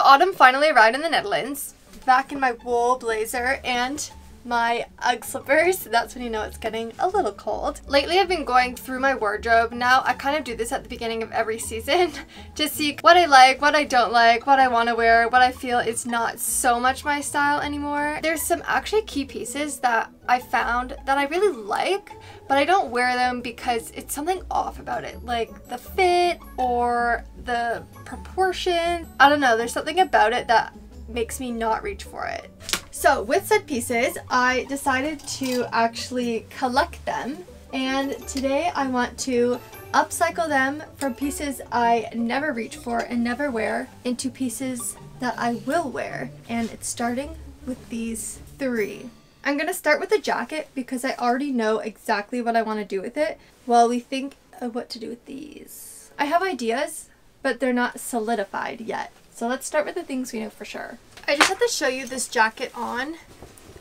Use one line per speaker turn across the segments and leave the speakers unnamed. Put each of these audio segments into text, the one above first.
So autumn finally arrived in the Netherlands. Back in my wool blazer and my Ugg slippers. That's when you know it's getting a little cold. Lately I've been going through my wardrobe. Now I kind of do this at the beginning of every season to see what I like, what I don't like, what I want to wear, what I feel is not so much my style anymore. There's some actually key pieces that I found that I really like, but I don't wear them because it's something off about it, like the fit or the proportion. I don't know, there's something about it that makes me not reach for it. So with said pieces, I decided to actually collect them, and today I want to upcycle them from pieces I never reach for and never wear into pieces that I will wear, and it's starting with these 3. I'm gonna start with the jacket because I already know exactly what I want to do with it while we think of what to do with these. I have ideas, but they're not solidified yet. So let's start with the things we know for sure. I just have to show you this jacket on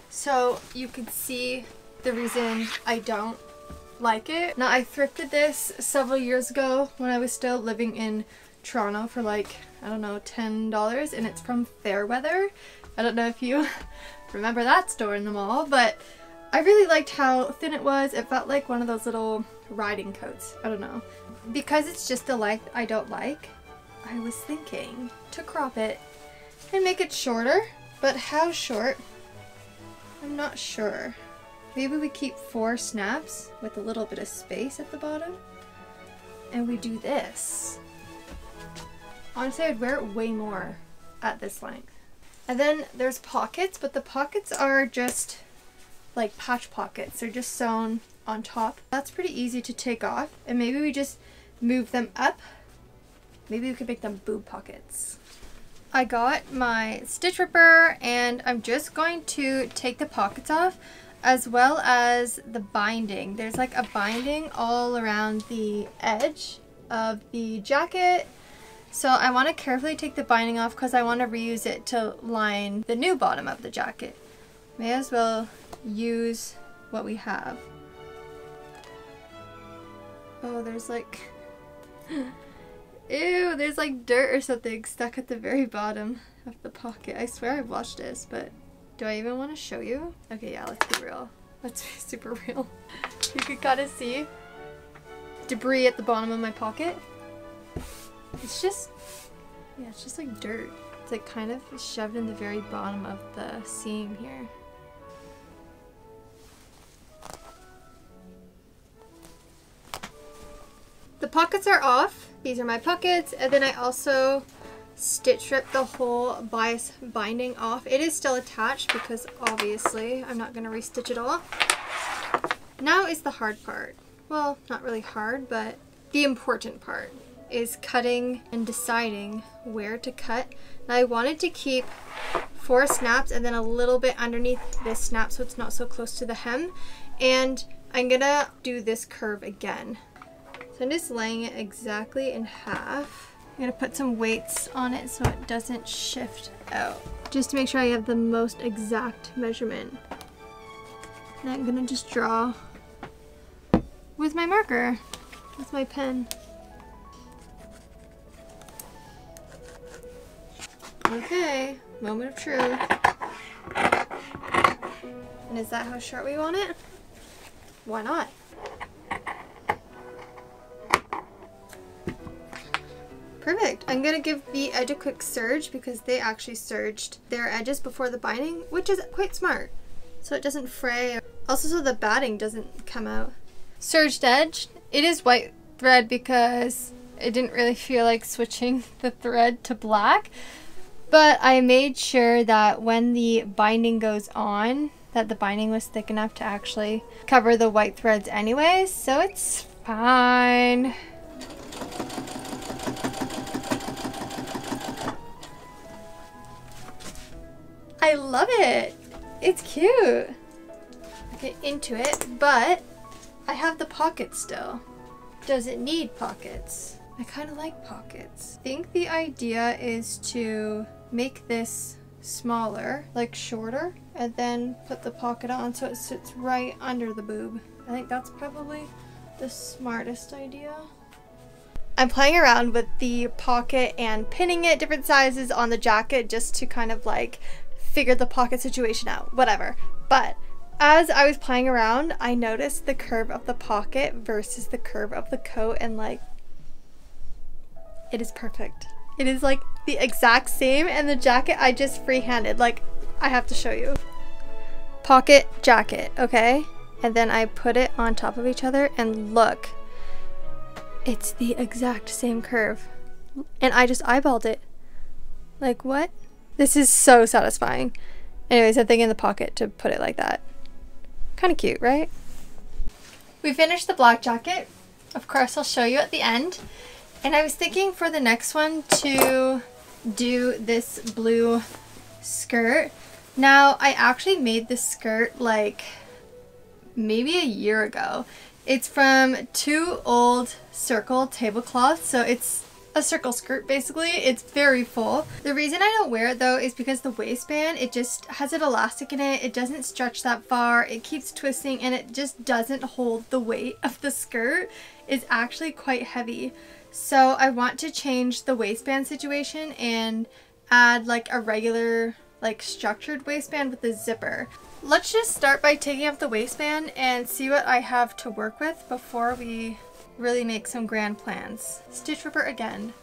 so you can see the reason I don't like it. Now I thrifted this several years ago when I was still living in Toronto for like, I don't know, $10, and it's from Fairweather. I don't know if you remember that store in the mall, but I really liked how thin it was. It felt like one of those little riding coats. I don't know. Because it's just the length I don't like, I was thinking to crop it and make it shorter, but how short? I'm not sure. Maybe we keep 4 snaps with a little bit of space at the bottom, and we do this. Honestly, I'd wear it way more at this length. And then there's pockets, but the pockets are just like patch pockets. They're just sewn on top. That's pretty easy to take off, and maybe we just move them up. Maybe we could make them boob pockets. I got my stitch ripper, and I'm just going to take the pockets off as well as the binding. There's like a binding all around the edge of the jacket. So I want to carefully take the binding off because I want to reuse it to line the new bottom of the jacket. May as well use what we have. Oh, there's like... Ew, there's like dirt or something stuck at the very bottom of the pocket. I swear I've watched this, but do I even want to show you? Okay, yeah, let's be real. Let's be super real. You can kind of see debris at the bottom of my pocket. It's just, yeah, it's just like dirt. It's like kind of shoved in the very bottom of the seam here. The pockets are off. These are my pockets, and then I also stitch ripped the whole bias binding off. It is still attached because obviously I'm not going to restitch it all. Now is the hard part. Well, not really hard, but the important part is cutting and deciding where to cut. Now I wanted to keep 4 snaps and then a little bit underneath this snap so it's not so close to the hem, and I'm gonna do this curve again. So I'm just laying it exactly in half. I'm gonna put some weights on it so it doesn't shift out, just to make sure I have the most exact measurement. And I'm gonna just draw with my marker, with my pen. Okay, moment of truth. And is that how short we want it? Why not? Perfect. I'm gonna give the edge a quick serge because they actually serged their edges before the binding, which is quite smart. So it doesn't fray. Also so the batting doesn't come out. Serged edge. It is white thread because it didn't really feel like switching the thread to black. But I made sure that when the binding goes on, that the binding was thick enough to actually cover the white threads anyway, so it's fine. I love it. It's cute. Okay, into it, but I have the pocket still. Does it need pockets? I kind of like pockets. I think the idea is to make this smaller, like shorter, and then put the pocket on so it sits right under the boob. I think that's probably the smartest idea. I'm playing around with the pocket and pinning it different sizes on the jacket just to kind of like figure the pocket situation out, whatever. But as I was playing around, I noticed the curve of the pocket versus the curve of the coat, and like, it is perfect. It is like the exact same, and the jacket I just freehanded. Like, I have to show you. Pocket, jacket, okay? And then I put it on top of each other, and look. It's the exact same curve. And I just eyeballed it. Like, what? This is so satisfying. Anyways, I'm thinking in the pocket to put it like that. Kind of cute, right? We finished the black jacket. Of course, I'll show you at the end. And I was thinking for the next one to do this blue skirt. Now, I actually made this skirt like maybe a year ago. It's from 2 old circle tablecloths, so it's a circle skirt basically. It's very full. The reason I don't wear it though is because the waistband, it just has an elastic in it. It doesn't stretch that far. It keeps twisting and it just doesn't hold the weight of the skirt. It's actually quite heavy. So I want to change the waistband situation and add like a regular like structured waistband with a zipper. Let's just start by taking off the waistband and see what I have to work with before we really make some grand plans. Stitch ripper again.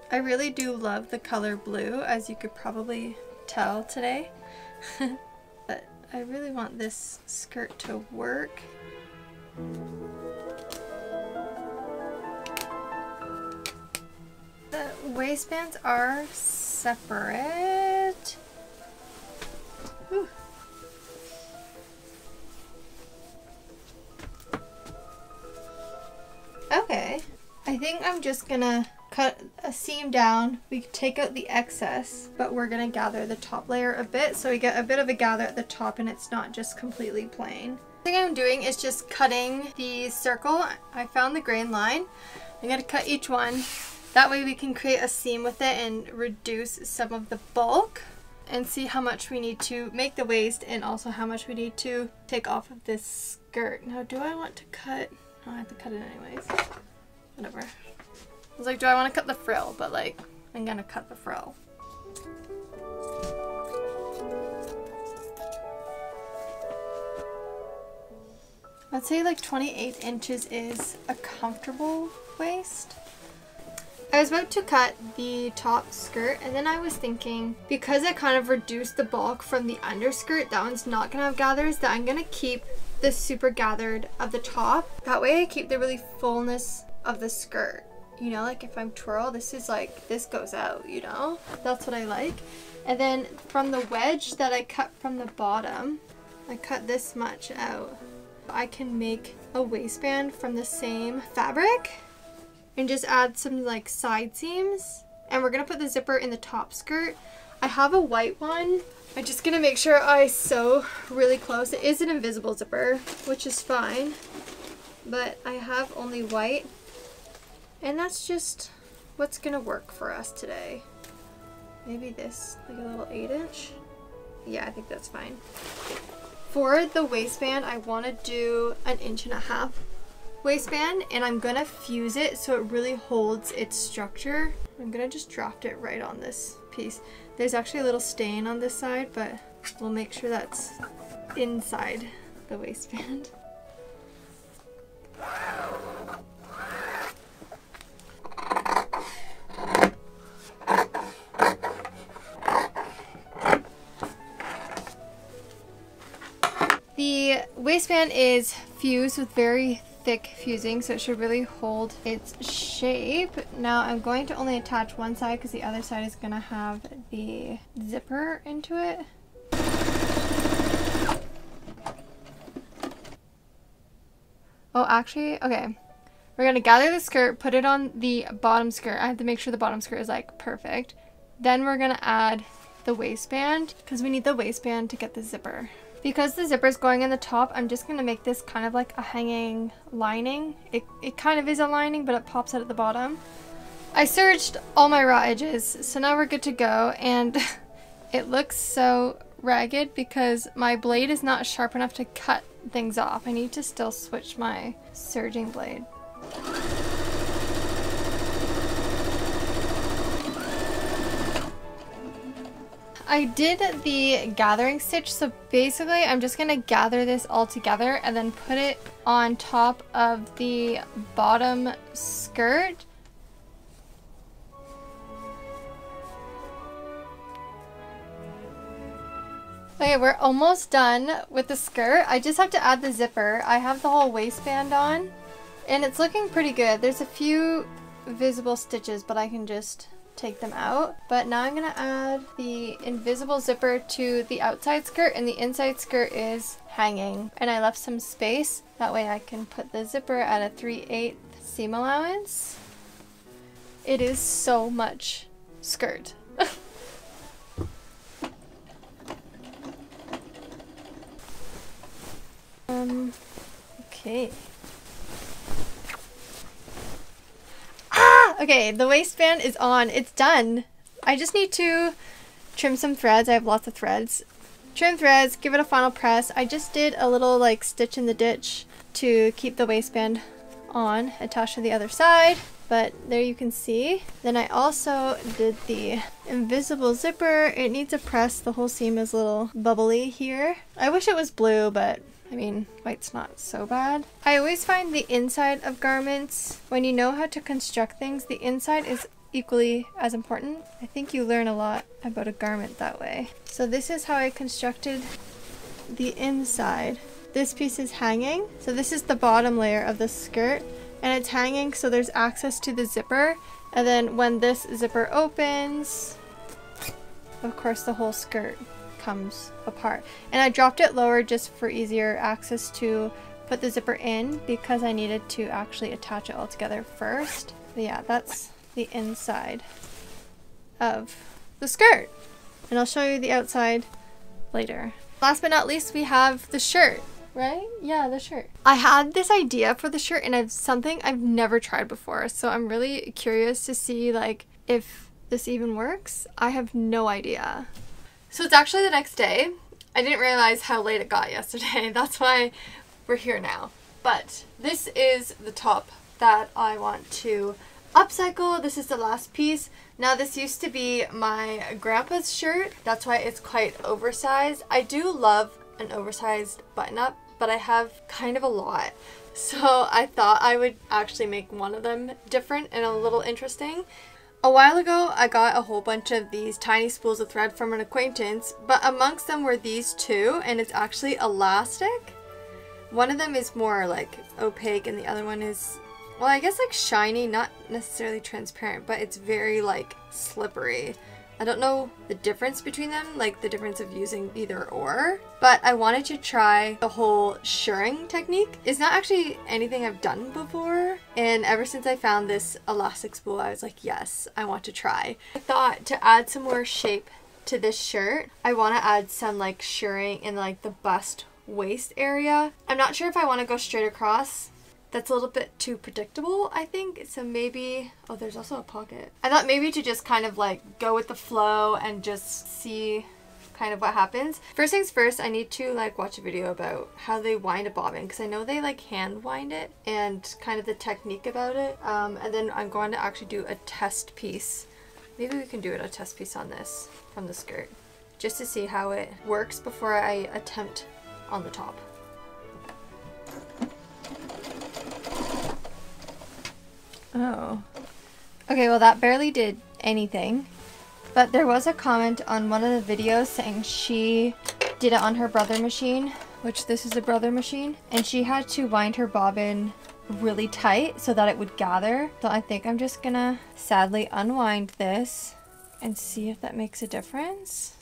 I really do love the color blue, as you could probably tell today. But I really want this skirt to work. The waistbands are separate. Whew. Okay, I think I'm just gonna cut a seam down. We take out the excess, but we're gonna gather the top layer a bit so we get a bit of a gather at the top and it's not just completely plain. The thing I'm doing is just cutting the circle. I found the grain line. I'm gonna cut each one. That way we can create a seam with it and reduce some of the bulk and see how much we need to make the waist and also how much we need to take off of this skirt. Now, do I want to cut? Oh, I have to cut it anyways. Whatever. I was like, do I want to cut the frill? But like, I'm gonna cut the frill. I'd say like 28 inches is a comfortable waist. I was about to cut the top skirt and then I was thinking, because I kind of reduced the bulk from the underskirt, that one's not gonna have gathers, that I'm gonna keep the super gathered of the top. That way I keep the really fullness of the skirt. You know, like if I'm twirl, this is like, this goes out, you know? That's what I like. And then from the wedge that I cut from the bottom, I cut this much out. I can make a waistband from the same fabric and just add some like side seams. And we're gonna put the zipper in the top skirt. I have a white one. I'm just gonna make sure I sew really close. It is an invisible zipper, which is fine, but I have only white. And that's just what's gonna work for us today. Maybe this, like a little 8-inch. Yeah, I think that's fine. For the waistband, I wanna do an 1.5-inch waistband, and I'm gonna fuse it so it really holds its structure. I'm gonna just drop it right on this piece. There's actually a little stain on this side, but we'll make sure that's inside the waistband. The waistband is fused with very thick fusing, so it should really hold its shape. Now I'm going to only attach one side because the other side is going to have the zipper into it. Oh, actually, okay. We're going to gather the skirt, put it on the bottom skirt. I have to make sure the bottom skirt is like perfect. Then we're going to add the waistband because we need the waistband to get the zipper. Because the zipper is going in the top, I'm just going to make this kind of like a hanging lining. It kind of is a lining, but it pops out at the bottom. I serged all my raw edges, so now we're good to go. And it looks so ragged because my blade is not sharp enough to cut things off. I need to still switch my serging blade. I did the gathering stitch, so basically I'm just gonna gather this all together and then put it on top of the bottom skirt. Okay, we're almost done with the skirt. I just have to add the zipper. I have the whole waistband on and it's looking pretty good. There's a few visible stitches, but I can just take them out. But now I'm gonna add the invisible zipper to the outside skirt, and the inside skirt is hanging. And I left some space. That way I can put the zipper at a 3/8 seam allowance. It is so much skirt. Okay. Okay, the waistband is on. It's done. I just need to trim some threads. I have lots of threads. Trim threads, give it a final press. I just did a little like stitch in the ditch to keep the waistband on, attached to the other side. But there you can see. Then I also did the invisible zipper. It needs a press. The whole seam is a little bubbly here. I wish it was blue, but I mean, white's not so bad. I always find the inside of garments, when you know how to construct things, the inside is equally as important. I think you learn a lot about a garment that way. So this is how I constructed the inside. This piece is hanging. So this is the bottom layer of the skirt, and it's hanging so there's access to the zipper. And then when this zipper opens, of course the whole skirt comes apart. And I dropped it lower just for easier access to put the zipper in, because I needed to actually attach it all together first. But yeah, that's the inside of the skirt. And I'll show you the outside later. Last but not least, we have the shirt, right? Yeah, the shirt. I had this idea for the shirt, and it's something I've never tried before. So I'm really curious to see like if this even works. I have no idea. So it's actually the next day. I didn't realize how late it got yesterday. That's why we're here now. But this is the top that I want to upcycle. This is the last piece. Now this used to be my grandpa's shirt. That's why it's quite oversized. I do love an oversized button-up, but I have kind of a lot. So I thought I would actually make one of them different and a little interesting. A while ago, I got a whole bunch of these tiny spools of thread from an acquaintance, but amongst them were these two, and it's actually elastic. One of them is more like opaque, and the other one is, well, I guess like shiny, not necessarily transparent, but it's very like slippery. I don't know the difference between them, like the difference of using either or, but I wanted to try the whole shirring technique. It's not actually anything I've done before, and ever since I found this elastic spool, I was like, yes, I want to try. I thought to add some more shape to this shirt, I want to add some like shirring in like the bust waist area. I'm not sure if I want to go straight across. That's a little bit too predictable, I think. So maybe, oh, there's also a pocket. I thought maybe to just kind of like go with the flow and just see kind of what happens. First things first, I need to like watch a video about how they wind a bobbin, because I know they like hand wind it and kind of the technique about it. And then I'm going to actually do a test piece. Maybe we can do a test piece on this from the skirt, just to see how it works before I attempt on the top. Oh. Okay, well that barely did anything. But there was a comment on one of the videos saying she did it on her brother machine, which this is a brother machine, and she had to wind her bobbin really tight so that it would gather. So I think I'm just gonna sadly unwind this and see if that makes a difference.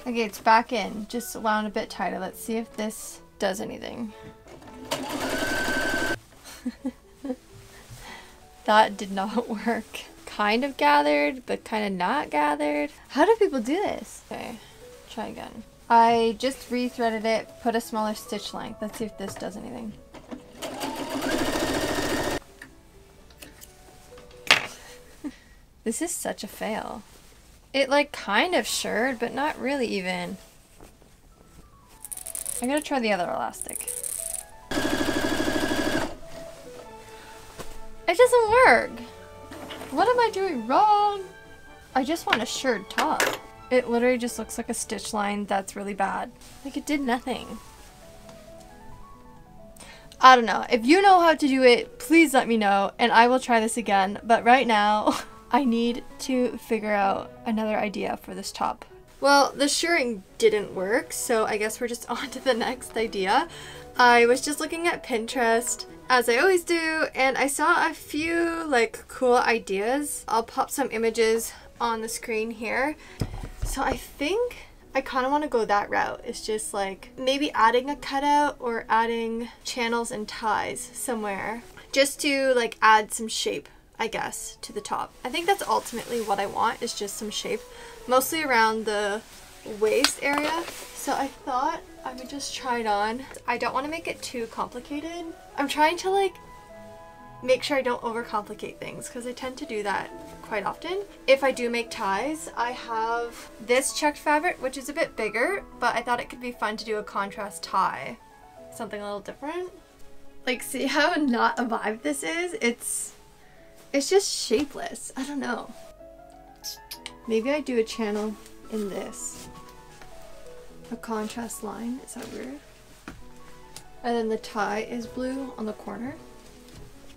Okay, it's back in, just wound a bit tighter. Let's see if this does anything. That did not work. Kind of gathered, but kind of not gathered. How do people do this? Okay, try again. I just rethreaded it, put a smaller stitch length. Let's see if this does anything. This is such a fail. It like kind of shirred, but not really even. I'm gonna try the other elastic. It doesn't work. What am I doing wrong? I just want a shirred top. It literally just looks like a stitch line that's really bad. Like it did nothing. I don't know. If you know how to do it, please let me know and I will try this again. But right now, I need to figure out another idea for this top. Well, the shirring didn't work, so I guess we're just on to the next idea. I was just looking at Pinterest, as I always do, and I saw a few like cool ideas. I'll pop some images on the screen here. So I think I kind of want to go that route. It's just like maybe adding a cutout or adding channels and ties somewhere just to like add some shape, I guess, to the top. I think that's ultimately what I want, is just some shape, mostly around the waist area. So I thought I would just try it on. I don't want to make it too complicated. I'm trying to like make sure I don't overcomplicate things because I tend to do that quite often. If I do make ties, I have this checked fabric, which is a bit bigger, but I thought it could be fun to do a contrast tie. Something a little different. Like, see how not a vibe this is? It's just shapeless. I don't know. Maybe I do a channel in this. A contrast line. Is that weird? And then the tie is blue on the corner.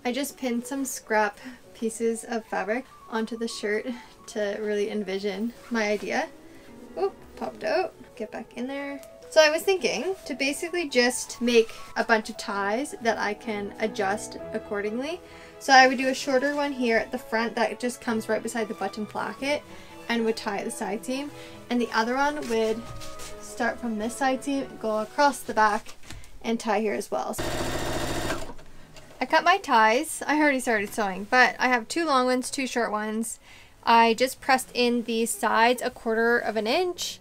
I just pinned some scrap pieces of fabric onto the shirt to really envision my idea. Oh, popped out. Get back in there. So I was thinking to basically just make a bunch of ties that I can adjust accordingly. So I would do a shorter one here at the front that just comes right beside the button placket and would tie at the side seam. And the other one would start from this side seam, go across the back and tie here as well. I cut my ties. I already started sewing, but I have 2 long ones, 2 short ones. I just pressed in the sides 1/4 of an inch,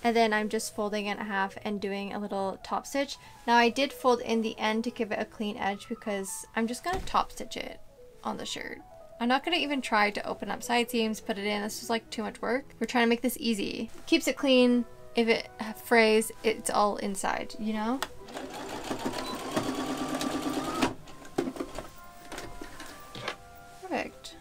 and then I'm just folding it in half and doing a little top stitch. Now I did fold in the end to give it a clean edge because I'm just gonna top stitch it on the shirt. I'm not gonna even try to open up side seams, put it in. This is like too much work. We're trying to make this easy. Keeps it clean. If it frays, it's all inside, you know? Perfect.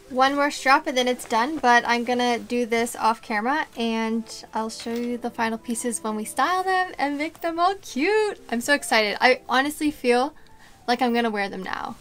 One more strap and then it's done, but I'm gonna do this off camera and I'll show you the final pieces when we style them and make them all cute. I'm so excited. I honestly feel like I'm gonna wear them now.